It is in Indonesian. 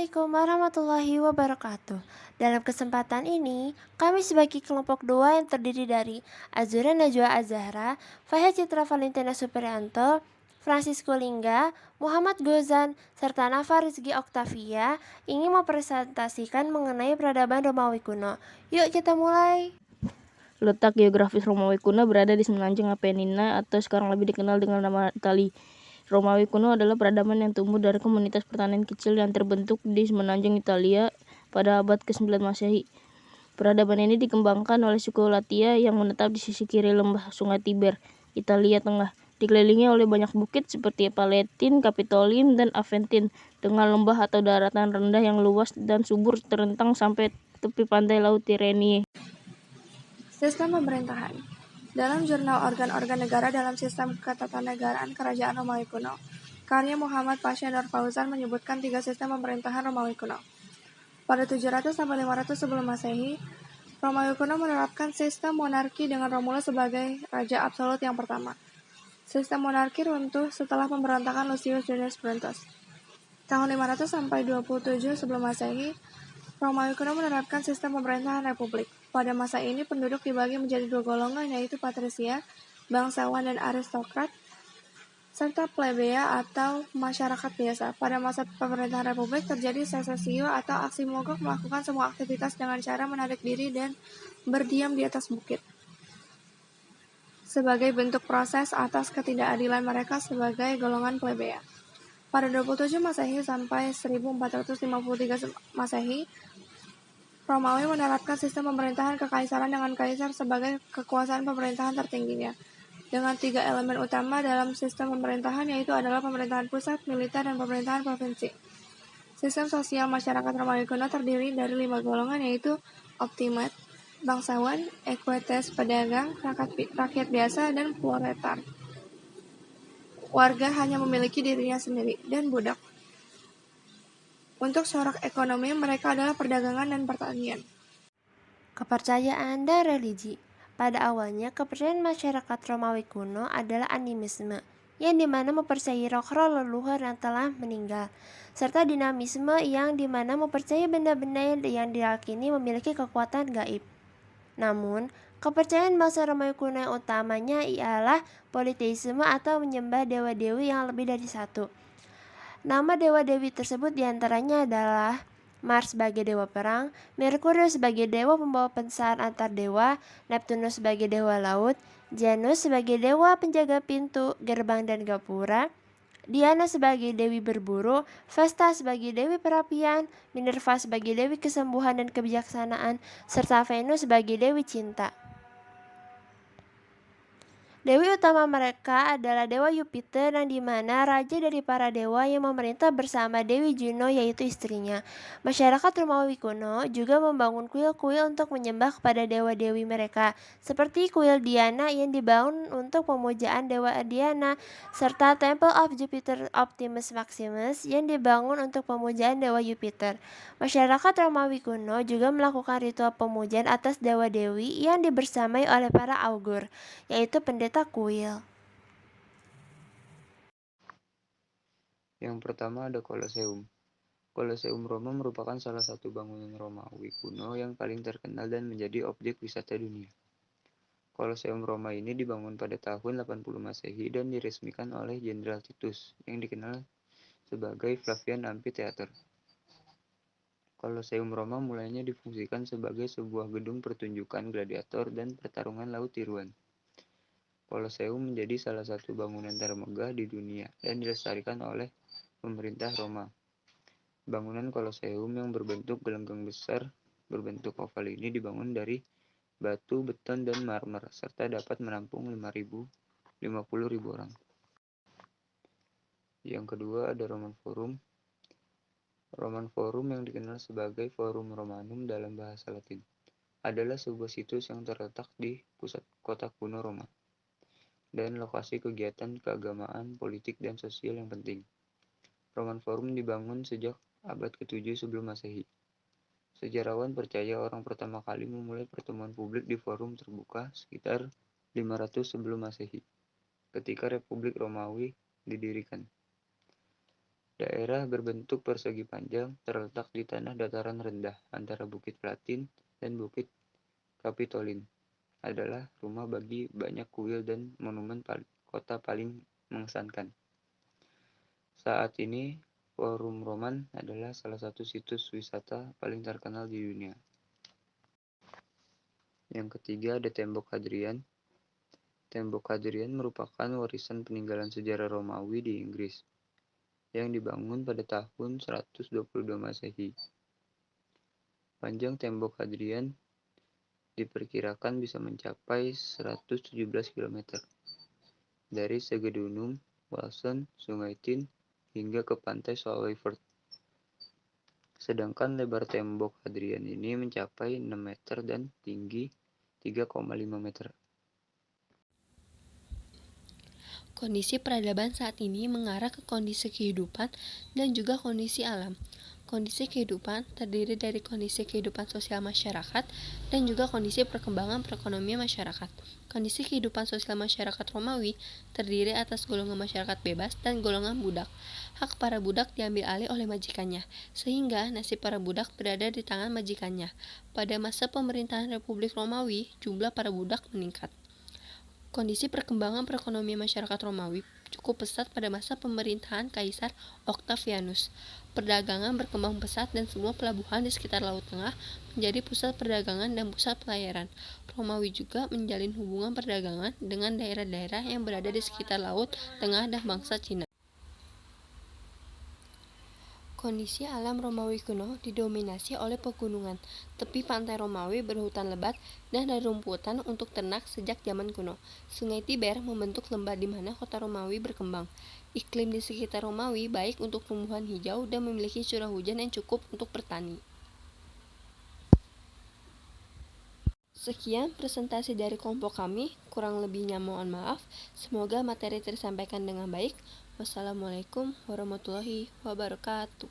Assalamualaikum warahmatullahi wabarakatuh. Dalam kesempatan ini, kami sebagai kelompok doa yang terdiri dari Azura Najwa Azahra, Fahya Citra Valentina Supriyanto, Francisco Lingga, Muhammad Gozan, serta Nafa Rizky Oktavia ingin mempresentasikan mengenai peradaban Romawi kuno. Yuk kita mulai. Letak geografis Romawi kuno berada di semenanjung Apennina atau sekarang lebih dikenal dengan nama Itali. Romawi kuno adalah peradaban yang tumbuh dari komunitas pertanian kecil yang terbentuk di semenanjung Italia pada abad ke-9 Masehi. Peradaban ini dikembangkan oleh suku Latia yang menetap di sisi kiri lembah Sungai Tiber, Italia Tengah, dikelilingi oleh banyak bukit seperti Palatin, Capitolin, dan Aventin, dengan lembah atau daratan rendah yang luas dan subur terentang sampai tepi pantai Laut Tirrenia. Sistem pemerintahan. Dalam jurnal organ-organ negara dalam sistem ketatanegaraan kerajaan Romawi kuno, karya Muhammad Pasha Nur Fauzan menyebutkan 3 sistem pemerintahan Romawi kuno. Pada 700 sampai 500 sebelum Masehi, Romawi kuno menerapkan sistem monarki dengan Romulus sebagai raja absolut yang pertama. Sistem monarki runtuh setelah pemberontakan Lucius Junius Brutus. Tahun 500 sampai 27 sebelum Masehi, Romawi kuno menerapkan sistem pemerintahan republik. Pada masa ini penduduk dibagi menjadi 2 golongan, yaitu patrisia, bangsawan dan aristokrat, serta plebea atau masyarakat biasa. Pada masa pemerintahan republik terjadi secesio atau aksi mogok melakukan semua aktivitas dengan cara menarik diri dan berdiam di atas bukit. Sebagai bentuk proses atas ketidakadilan mereka sebagai golongan plebea. Pada 27 Masehi sampai 1453 Masehi, Romawi menerapkan sistem pemerintahan kekaisaran dengan kaisar sebagai kekuasaan pemerintahan tertingginya, dengan 3 elemen utama dalam sistem pemerintahan, yaitu adalah pemerintahan pusat, militer, dan pemerintahan provinsi. Sistem sosial masyarakat Romawi kuno terdiri dari 5 golongan, yaitu optimat, bangsawan, equites, pedagang, rakyat biasa, dan proletar. Warga hanya memiliki dirinya sendiri, dan budak. Untuk corak ekonomi, mereka adalah perdagangan dan pertanian. Kepercayaan dan religi. Pada awalnya, kepercayaan masyarakat Romawi kuno adalah animisme, yang dimana mempercayai roh-roh leluhur yang telah meninggal, serta dinamisme yang dimana mempercayai benda-benda yang diyakini memiliki kekuatan gaib. Namun, kepercayaan bangsa Romawi kuno yang utamanya ialah politeisme atau menyembah dewa-dewi yang lebih dari satu. Nama dewa-dewi tersebut diantaranya adalah Mars sebagai dewa perang, Merkurius sebagai dewa pembawa pesan antar dewa, Neptunus sebagai dewa laut, Janus sebagai dewa penjaga pintu, gerbang dan gapura, Diana sebagai dewi berburu, Vesta sebagai dewi perapian, Minerva sebagai dewi kesembuhan dan kebijaksanaan, serta Venus sebagai dewi cinta. Dewi utama mereka adalah Dewa Yupiter, yang dimana raja dari para dewa yang memerintah bersama Dewi Juno, yaitu istrinya. Masyarakat Romawi kuno juga membangun kuil-kuil untuk menyembah kepada dewa-dewi mereka, seperti kuil Diana yang dibangun untuk pemujaan Dewa Diana, serta Temple of Jupiter Optimus Maximus yang dibangun untuk pemujaan Dewa Yupiter. Masyarakat Romawi kuno juga melakukan ritual pemujaan atas dewa-dewi yang dibersamai oleh para augur, yaitu pendeta kuil. Yang pertama ada Colosseum. Colosseum Roma merupakan salah satu bangunan Romawi kuno yang paling terkenal dan menjadi objek wisata dunia. Colosseum Roma ini dibangun pada tahun 80 Masehi dan diresmikan oleh Jenderal Titus, yang dikenal sebagai Flavian Amphitheater. Colosseum Roma mulanya difungsikan sebagai sebuah gedung pertunjukan gladiator dan pertarungan laut tiruan. Colosseum menjadi salah satu bangunan termegah di dunia dan dilestarikan oleh pemerintah Roma. Bangunan Colosseum yang berbentuk gelanggang besar berbentuk oval ini dibangun dari batu, beton, dan marmer, serta dapat menampung 50.000 orang. Yang kedua ada Roman Forum. Roman Forum, yang dikenal sebagai Forum Romanum dalam bahasa Latin, adalah sebuah situs yang terletak di pusat kota kuno Roma dan lokasi kegiatan keagamaan, politik, dan sosial yang penting. Roman Forum dibangun sejak abad ke-7 sebelum Masehi. Sejarawan percaya orang pertama kali memulai pertemuan publik di forum terbuka sekitar 500 sebelum Masehi, ketika Republik Romawi didirikan. Daerah berbentuk persegi panjang terletak di tanah dataran rendah antara Bukit Platin dan Bukit Kapitolin. Adalah rumah bagi banyak kuil dan monumen kota paling mengesankan. Saat ini, Forum Roman adalah salah satu situs wisata paling terkenal di dunia. Yang ketiga ada Tembok Hadrian. Tembok Hadrian merupakan warisan peninggalan sejarah Romawi di Inggris yang dibangun pada tahun 122 Masehi. Panjang Tembok Hadrian diperkirakan bisa mencapai 117 km dari Segedunum, Walsen, Sungai Tin, hingga ke pantai Solway Firth. Sedangkan lebar tembok Hadrian ini mencapai 6 meter dan tinggi 3,5 meter. Kondisi peradaban saat ini mengarah ke kondisi kehidupan dan juga kondisi alam. Kondisi kehidupan terdiri dari kondisi kehidupan sosial masyarakat dan juga kondisi perkembangan perekonomian masyarakat. Kondisi kehidupan sosial masyarakat Romawi terdiri atas golongan masyarakat bebas dan golongan budak. Hak para budak diambil alih oleh majikannya, sehingga nasib para budak berada di tangan majikannya. Pada masa pemerintahan Republik Romawi, jumlah para budak meningkat. Kondisi perkembangan perekonomian masyarakat Romawi cukup pesat pada masa pemerintahan Kaisar Octavianus. Perdagangan berkembang pesat dan semua pelabuhan di sekitar Laut Tengah menjadi pusat perdagangan dan pusat pelayaran. Romawi juga menjalin hubungan perdagangan dengan daerah-daerah yang berada di sekitar Laut Tengah dan bangsa Cina. Kondisi alam Romawi kuno didominasi oleh pegunungan. Tepi pantai Romawi berhutan lebat dan rumputan untuk ternak sejak zaman kuno. Sungai Tiber membentuk lembah di mana kota Romawi berkembang. Iklim di sekitar Romawi baik untuk tumbuhan hijau dan memiliki curah hujan yang cukup untuk bertani. Sekian presentasi dari kelompok kami, kurang lebihnya mohon maaf. Semoga materi tersampaikan dengan baik. Wassalamualaikum warahmatullahi wabarakatuh.